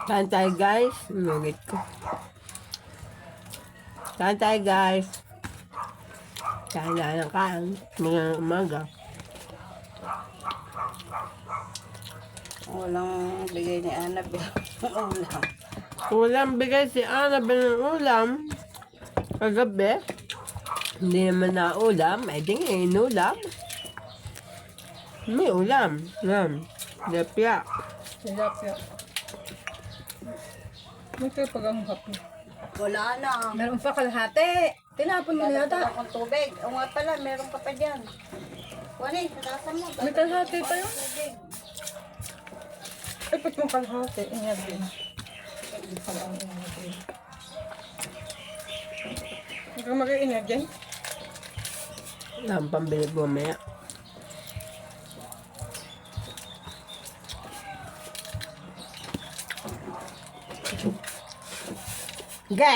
Kain tayo guys. Nugit ko. Kain tayo guys. Kain na ng kain. Mga umaga. Walang bigay ni Ana ulam. Ulam bigay si Annabel ng ulam. Kagabi. Hindi naman na ulam. Ay di nga inulam. May ulam. Yan. Lepya. Tilapia. May kayo pagang kape. Wala na. Meron pa kalahati. Tinapon mo na Dadagdag yata. akong tubig. O nga pala, meron ka pa dyan. Wala, natasan mo. May kalahati pa yun. Tubig. Ay, ba't mong kalahati? Ingat din. Huwag kang mag-iingat dyan. Wala ang pambili bumaya. Ge!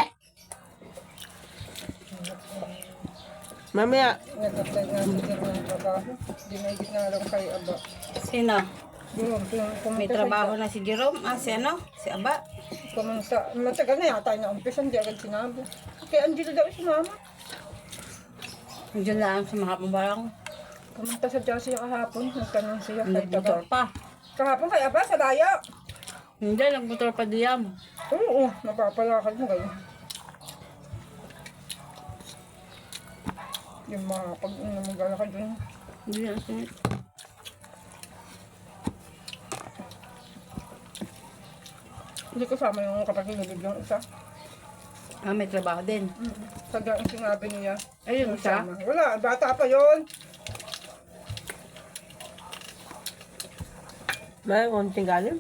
Mamaya. Nag-apply nga si Jerome ng trabaho. Dinigit na lang kay Aba. Sino? Jerome, May trabaho na si Jerome. Ah, si ano? Si Aba. Pumunta. Matagal na yata na umpisa. Hindi agad sinabi. Kay Angelo daw si Mama. Diyan lang sa mga pambarang. Pumunta sa Josie kahapon. Nagtanong siya kay Nagmotor Taga. pa. Kahapon kay Aba sa layo. Hindi, nagmotor pa diyam. Oo, napapalakad mo kayo. Yung mga pag namagala ka dun. Hindi na siya. Hindi kasama yung kapatid ni yung isa. Ah, may trabaho din. Saga ang sinabi niya. Ayun, isa. Kasama. Wala, bata pa yun. May konting galim.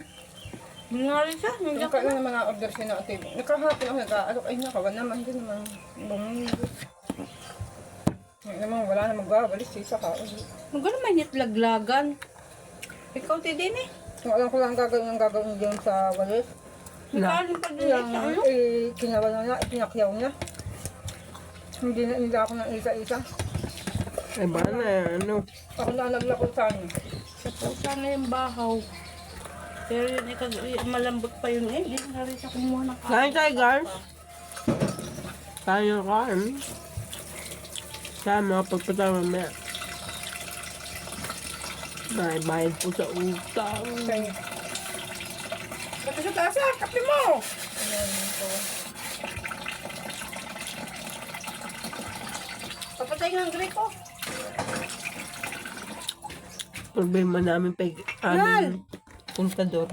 Hindi nga rin siya. Nandiyan Yung ka kailan na. naman na-order siya na ate. Nakahapon ako nag-aalok. Ay, nakawan naman. Hindi naman bumili. Ngayon naman, wala na magbabalis. Isa ka. Huwag ka naman itlaglagan. Ikaw din eh. Kung alam ko lang ang gagawin niya sa walis. Nakalim pa din Yung sa ano. kinawa na, pinakyaw niya. Hindi na nila ako ng isa-isa. Ay ba na ano. Ako na naglako sa ano. Sa sana yung bahaw. Pero yun, malambot pa yun eh. Hindi na rin siya kumuha ng Kain tayo guys. Kain yung kain. Kaya mga pagpata mamaya. Bayad po sa utang. Kaya, ba't sa taas ah? Kape mo! Papatay nga ang gripo. Problema namin pag aming puntador.